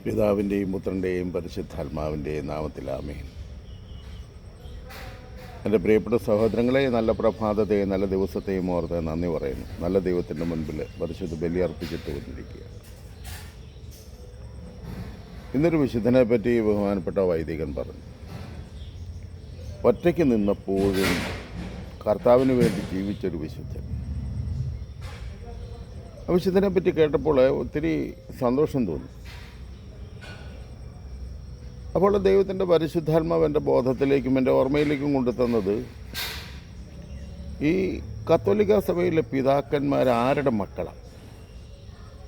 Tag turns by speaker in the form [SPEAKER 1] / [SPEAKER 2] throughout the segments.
[SPEAKER 1] പിതാവിൻ്റെയും പുത്രൻ്റെയും പരിശുദ്ധാത്മാവിൻ്റെയും നാമത്തിൽ ആമേൻ. എൻ്റെ പ്രിയപ്പെട്ട സഹോദരങ്ങളെ, നല്ല പ്രഭാതത്തെയും നല്ല ദിവസത്തെയും ഓർത്ത് നന്ദി പറയുന്നു. നല്ല ദൈവത്തിൻ്റെ മുൻപിൽ പരിശുദ്ധ ബലി അർപ്പിച്ചിട്ട് കൊണ്ടിരിക്കുകയാണ്. ഇന്നൊരു വിശുദ്ധനെ പറ്റി ബഹുമാനപ്പെട്ട വൈദികൻ പറഞ്ഞു. ഒറ്റയ്ക്ക് നിന്നപ്പോഴും കർത്താവിന് വേണ്ടി ജീവിച്ചൊരു വിശുദ്ധൻ. ആ വിശുദ്ധനെ പറ്റി കേട്ടപ്പോൾ ഒത്തിരി സന്തോഷം തോന്നി. അപ്പോൾ ദൈവത്തിൻ്റെ പരിശുദ്ധാത്മാവ് എൻ്റെ ബോധത്തിലേക്കും എൻ്റെ ഓർമ്മയിലേക്കും കൊണ്ടുതന്നത് ഈ കത്തോലിക്ക സഭയിലെ പിതാക്കന്മാർ ആരുടെ മക്കളാണ്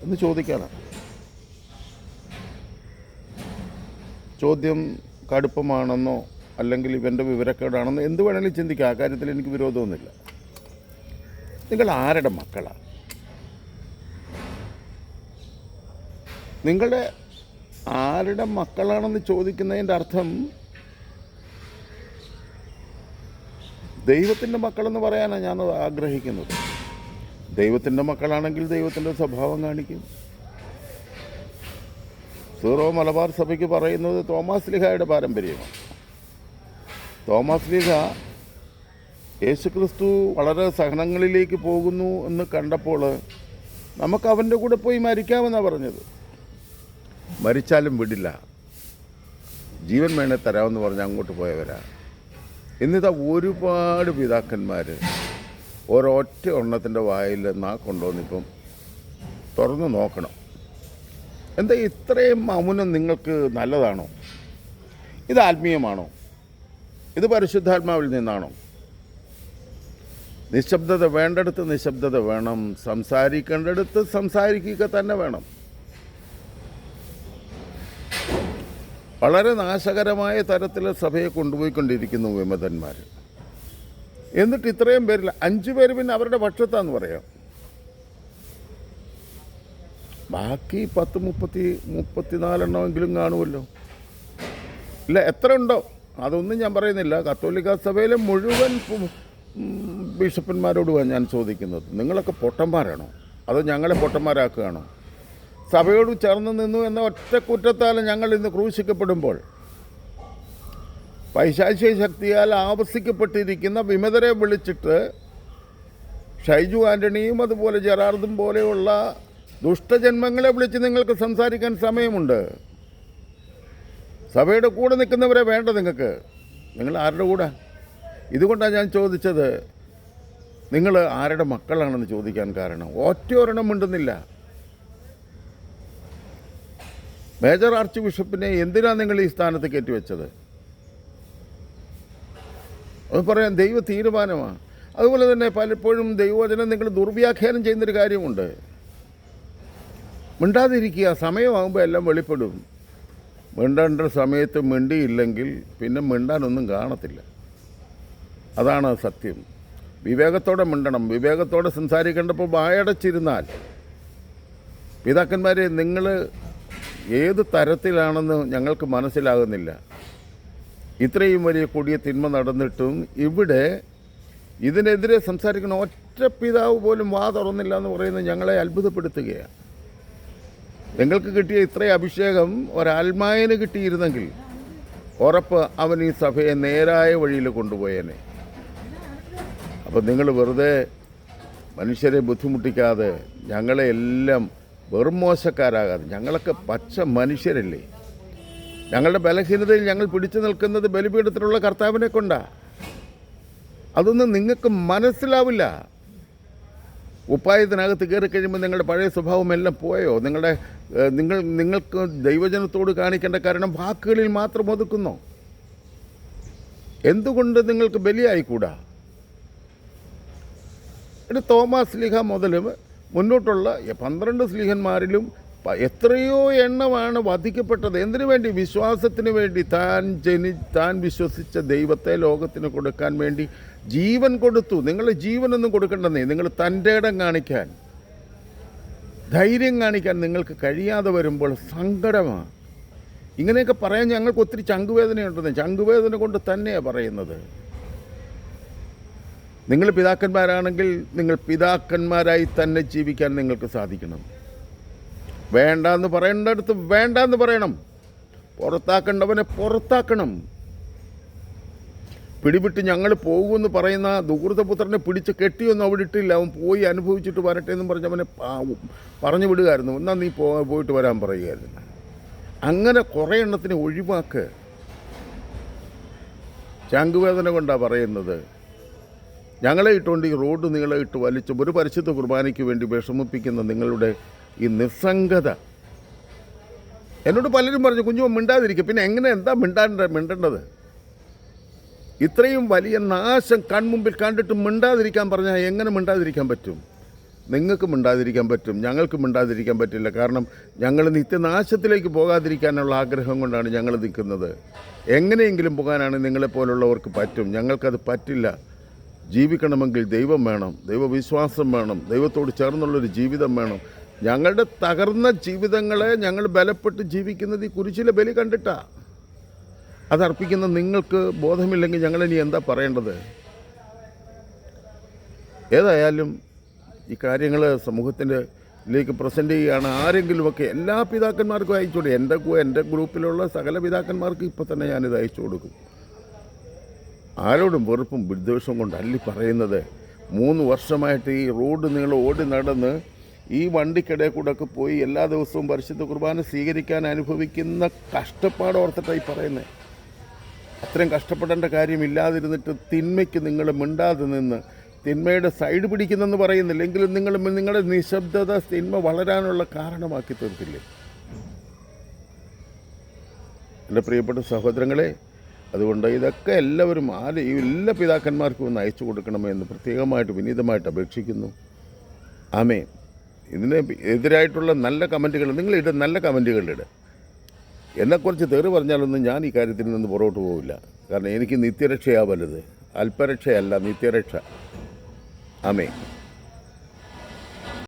[SPEAKER 1] എന്ന് ചോദിക്കാനാണ്. ചോദ്യം കടുപ്പമാണെന്നോ അല്ലെങ്കിൽ ഇവൻ്റെ വിവരക്കേടാണെന്നോ എന്ത് വേണമെങ്കിലും ചിന്തിക്കാം. ആ കാര്യത്തിൽ എനിക്ക് വിരോധമൊന്നുമില്ല. നിങ്ങൾ ആരുടെ മക്കളാണ്? നിങ്ങളുടെ ആരുടെ മക്കളാണെന്ന് ചോദിക്കുന്നതിൻ്റെ അർത്ഥം ദൈവത്തിൻ്റെ മക്കളെന്ന് പറയാനാണ് ഞാൻ ആഗ്രഹിക്കുന്നത്. ദൈവത്തിൻ്റെ മക്കളാണെങ്കിൽ ദൈവത്തിൻ്റെ സ്വഭാവം കാണിക്കും. സീറോ മലബാർ സഭയ്ക്ക് പറയുന്നത് തോമാസ് ലീഹായുടെ പാരമ്പര്യമാണ്. തോമാസ് ലീഹ യേശുക്രിസ്തു വളരെ സഹനങ്ങളിലേക്ക് പോകുന്നു എന്ന് കണ്ടപ്പോൾ നമുക്ക് അവൻ്റെ കൂടെ പോയി മരിക്കാമെന്നാണ് പറഞ്ഞത്. മരിച്ചാലും വിടില്ല, ജീവൻ വേണേ തരാമെന്ന് പറഞ്ഞ് അങ്ങോട്ട് പോയവരാ. ഇന്നിതാ ഒരുപാട് പിതാക്കന്മാർ ഒരൊറ്റ എണ്ണത്തിൻ്റെ വായിൽ കൊണ്ടുവന്നിപ്പം തുറന്ന് നോക്കണം. എന്താ ഇത്രയും മൗനം നിങ്ങൾക്ക് നല്ലതാണോ? ഇത് ആത്മീയമാണോ? ഇത് പരിശുദ്ധാത്മാവിൽ നിന്നാണോ? നിശബ്ദത വേണ്ടടുത്ത് നിശബ്ദത വേണം, സംസാരിക്കേണ്ടടുത്ത് സംസാരിക്കുക തന്നെ വേണം. വളരെ നാശകരമായ തരത്തിൽ സഭയെ കൊണ്ടുപോയിക്കൊണ്ടിരിക്കുന്നു വിമതന്മാർ. എന്നിട്ട് ഇത്രയും പേരിൽ 5 പേര് പിന്നെ അവരുടെ പക്ഷത്താന്ന് പറയാം. ബാക്കി 34 എണ്ണമെങ്കിലും കാണുമല്ലോ. ഇല്ല, എത്ര ഉണ്ടോ അതൊന്നും ഞാൻ പറയുന്നില്ല. കത്തോലിക്ക സഭയിലെ മുഴുവൻ ബിഷപ്പന്മാരോടുമാണ് ഞാൻ ചോദിക്കുന്നത്. നിങ്ങളൊക്കെ പൊട്ടന്മാരാണോ അതോ ഞങ്ങളെ പൊട്ടന്മാരാക്കുകയാണോ? സഭയോട് ചേർന്ന് നിന്നു എന്ന ഒറ്റ കുറ്റത്താൽ ഞങ്ങൾ ഇന്ന് ക്രൂശിക്കപ്പെടുമ്പോൾ പൈശാചിക ശക്തിയാൽ ആവസിക്കപ്പെട്ടിരിക്കുന്ന വിമതരെ വിളിച്ചിട്ട് ഷൈജു ആൻ്റണിയും അതുപോലെ ജെറാർഡും പോലെയുള്ള ദുഷ്ടജന്മങ്ങളെ വിളിച്ച് നിങ്ങൾക്ക് സംസാരിക്കാൻ സമയമുണ്ട്. സഭയുടെ കൂടെ നിൽക്കുന്നവരെ വേണ്ട നിങ്ങൾക്ക്. നിങ്ങൾ ആരുടെ കൂടെ? ഇതുകൊണ്ടാണ് ഞാൻ ചോദിച്ചത് നിങ്ങൾ ആരുടെ മക്കളാണെന്ന് ചോദിക്കാൻ കാരണം. ഒറ്റയൊരെണ്ണം മിണ്ടുന്നില്ല. മേജർ ആർച്ച് ബിഷപ്പിനെ എന്തിനാണ് നിങ്ങൾ ഈ സ്ഥാനത്ത് കയറ്റിവെച്ചത്? അത് പറയാൻ ദൈവ തീരുമാനമാണ്. അതുപോലെ തന്നെ പലപ്പോഴും ദൈവവചനം നിങ്ങൾ ദുർവ്യാഖ്യാനം ചെയ്യുന്നൊരു കാര്യമുണ്ട്. മിണ്ടാതിരിക്കുക, സമയമാകുമ്പോൾ എല്ലാം വെളിപ്പെടും. മിണ്ടേണ്ട സമയത്ത് മിണ്ടിയില്ലെങ്കിൽ പിന്നെ മിണ്ടാനൊന്നും കാണത്തില്ല. അതാണ് സത്യം. വിവേകത്തോടെ മിണ്ടണം, വിവേകത്തോടെ സംസാരിക്കേണ്ടപ്പോൾ വായടച്ചിരുന്നാൽ. പിതാക്കന്മാരെ, നിങ്ങൾ ഏത് തരത്തിലാണെന്ന് ഞങ്ങൾക്ക് മനസ്സിലാകുന്നില്ല. ഇത്രയും വലിയ കൊടിയ തിന്മ നടന്നിട്ടും ഇവിടെ ഇതിനെതിരെ സംസാരിക്കുന്ന ഒറ്റ പിതാവ് പോലും വാ തുറന്നില്ല എന്ന് പറയുന്നത് ഞങ്ങളെ അത്ഭുതപ്പെടുത്തുകയാണ്. നിങ്ങൾക്ക് കിട്ടിയ ഇത്രയും അഭിഷേകം ഒരാത്മാവിന് കിട്ടിയിരുന്നെങ്കിൽ ഉറപ്പ് അവൻ ഈ സഭയെ നേരായ വഴിയിൽ കൊണ്ടുപോയേനെ. അപ്പം നിങ്ങൾ വെറുതെ മനുഷ്യരെ ബുദ്ധിമുട്ടിക്കാതെ ഞങ്ങളെ എല്ലാം വെറും മോശക്കാരാകാതെ, ഞങ്ങളൊക്കെ പച്ച മനുഷ്യരല്ലേ. ഞങ്ങളുടെ ബലഹീനതയിൽ ഞങ്ങൾ പിടിച്ചു നിൽക്കുന്നത് ബലിപീഠത്തിലുള്ള കർത്താവിനെ കൊണ്ടാണ്. അതൊന്നും നിങ്ങൾക്ക് മനസ്സിലാവില്ല. ഉപ്പായത്തിനകത്ത് കയറി കഴിയുമ്പോൾ നിങ്ങളുടെ പഴയ സ്വഭാവം എല്ലാം പോയോ? നിങ്ങൾക്ക് ദൈവജനത്തോട് കാണിക്കേണ്ട കാരണം വാക്കുകളിൽ മാത്രം ഒതുക്കുന്നു. എന്തുകൊണ്ട് നിങ്ങൾക്ക് ബലിയായിക്കൂടാ? തോമാസ് ശ്ലീഹ മുതലും മുന്നോട്ടുള്ള 12 ശ്ലീഹന്മാരിലും എത്രയോ എണ്ണമാണ് വധിക്കപ്പെട്ടത്. എന്തിനു വേണ്ടി? വിശ്വാസത്തിന് വേണ്ടി. താൻ വിശ്വസിച്ച ദൈവത്തെ ലോകത്തിന് കൊടുക്കാൻ വേണ്ടി ജീവൻ കൊടുത്തു. നിങ്ങൾ ജീവനൊന്നും കൊടുക്കേണ്ടെന്നേ, നിങ്ങൾ തൻ്റെ ഇടം കാണിക്കാൻ, ധൈര്യം കാണിക്കാൻ നിങ്ങൾക്ക് കഴിയാതെ വരുമ്പോൾ സങ്കടമാണ്. ഇങ്ങനെയൊക്കെ പറയാൻ ഞങ്ങൾക്ക് ഒത്തിരി ചങ്കുവേദനയുണ്ടെന്ന്. ചങ്കുവേദന കൊണ്ട് തന്നെയാണ് പറയുന്നത്. നിങ്ങൾ പിതാക്കന്മാരാണെങ്കിൽ നിങ്ങൾ പിതാക്കന്മാരായി തന്നെ ജീവിക്കാൻ നിങ്ങൾക്ക് സാധിക്കണം. വേണ്ടാന്ന് പറയേണ്ടടുത്ത് വേണ്ടാന്ന് പറയണം. പുറത്താക്കേണ്ടവനെ പുറത്താക്കണം. പിടിവിട്ട് ഞങ്ങൾ പോകുമെന്ന് പറയുന്ന ദുർഗതപുത്രനെ പിടിച്ച് കെട്ടിയൊന്നും അവിടെ ഇട്ടില്ല. അവൻ പോയി അനുഭവിച്ചിട്ട് വരട്ടെ എന്നും പറഞ്ഞ് അവനെ പറഞ്ഞു വിടുകയായിരുന്നു. എന്നാൽ നീ പോയിട്ട് വരാൻ പറയുകയായിരുന്നു. അങ്ങനെ കുറേ എണ്ണത്തിനെ ഒഴിവാക്ക്. ചങ്കുവേദന കൊണ്ടാണ് പറയുന്നത്. ഞങ്ങളെ ഇട്ടുകൊണ്ട് ഈ റോഡ് നിങ്ങളെ ഇട്ട് വലിച്ച് ഒരു പരിശുദ്ധ കുർബാനയ്ക്ക് വേണ്ടി വിഷമിപ്പിക്കുന്ന നിങ്ങളുടെ ഈ നിസ്സംഗത. എന്നോട് പലരും പറഞ്ഞു, കുഞ്ഞുമോ മിണ്ടാതിരിക്കുക. പിന്നെ എന്താ മിണ്ടേണ്ടത്? ഇത്രയും വലിയ നാശം കൺമുമ്പിൽ കണ്ടിട്ട് മിണ്ടാതിരിക്കാൻ പറഞ്ഞാൽ എങ്ങനെ മിണ്ടാതിരിക്കാൻ പറ്റും? നിങ്ങൾക്ക് മിണ്ടാതിരിക്കാൻ പറ്റും, ഞങ്ങൾക്ക് മിണ്ടാതിരിക്കാൻ പറ്റില്ല. കാരണം ഞങ്ങൾ നിത്യനാശത്തിലേക്ക് പോകാതിരിക്കാനുള്ള ആഗ്രഹം കൊണ്ടാണ് ഞങ്ങൾ നിൽക്കുന്നത്. എങ്ങനെയെങ്കിലും പോകാനാണ് നിങ്ങളെപ്പോലുള്ളവർക്ക് പറ്റും. ഞങ്ങൾക്കത് പറ്റില്ല. ജീവിക്കണമെങ്കിൽ ദൈവം വേണം, ദൈവവിശ്വാസം വേണം, ദൈവത്തോട് ചേർന്നുള്ളൊരു ജീവിതം വേണം. ഞങ്ങളുടെ തകർന്ന ജീവിതങ്ങളെ ഞങ്ങൾ ബലപ്പെട്ട് ജീവിക്കുന്നത് ഈ കുരിശിലെ ബലി കണ്ടിട്ടാണ്. അതർപ്പിക്കുന്ന നിങ്ങൾക്ക് ബോധമില്ലെങ്കിൽ ഞങ്ങളിനി എന്താ പറയേണ്ടത്? ഏതായാലും ഈ കാര്യങ്ങൾ സമൂഹത്തിലേക്ക് പ്രസൻറ്റ് ചെയ്യുകയാണ്. ആരെങ്കിലുമൊക്കെ എല്ലാ പിതാക്കന്മാർക്കും അയച്ചു കൊടുക്കും. എൻ്റെ ഗ്രൂപ്പിലുള്ള സകല പിതാക്കന്മാർക്കും ഇപ്പോൾ തന്നെ ഞാനിത് അയച്ചു കൊടുക്കും. ആരോടും വെറുപ്പും വിദ്വേഷവും കൊണ്ട് അല്ലി പറയുന്നത്. 3 വർഷമായിട്ട് ഈ റോഡ് നിങ്ങൾ ഓടി നടന്ന് ഈ വണ്ടിക്കിടയിൽ കൂടെ ഒക്കെ പോയി എല്ലാ ദിവസവും പരിശുദ്ധ കുർബാന സ്വീകരിക്കാൻ അനുഭവിക്കുന്ന കഷ്ടപ്പാടോർത്തിട്ടായി പറയുന്നത്. അത്രയും കഷ്ടപ്പെടേണ്ട കാര്യമില്ലാതിരുന്നിട്ട് തിന്മയ്ക്ക് നിങ്ങൾ മിണ്ടാതെ നിന്ന് തിന്മയുടെ സൈഡ് പിടിക്കുന്നെന്ന് പറയുന്നില്ല. എങ്കിലും നിങ്ങളുടെ നിശബ്ദത തിന്മ വളരാനുള്ള കാരണമാക്കി തീർത്തില്ലേ? എൻ്റെ പ്രിയപ്പെട്ട സഹോദരങ്ങളെ, അതുകൊണ്ട് ഇതൊക്കെ എല്ലാവരും എല്ലാ പിതാക്കന്മാർക്കും ഒന്ന് അയച്ചു കൊടുക്കണമെന്ന് പ്രത്യേകമായിട്ട് വിനീതമായിട്ട് അപേക്ഷിക്കുന്നു. ആമേൻ. ഇതിന് എതിരായിട്ടുള്ള നല്ല കമൻറ്റുകൾ നിങ്ങളിട, നല്ല കമൻറ്റുകളിട. എന്നെക്കുറിച്ച് തെറി പറഞ്ഞാലൊന്നും ഞാൻ ഈ കാര്യത്തിൽ നിന്ന് പുറകോട്ട് പോവില്ല. കാരണം എനിക്ക് നിത്യരക്ഷയാ വലുത്, അല്പരക്ഷയല്ല നിത്യരക്ഷ. ആമേൻ.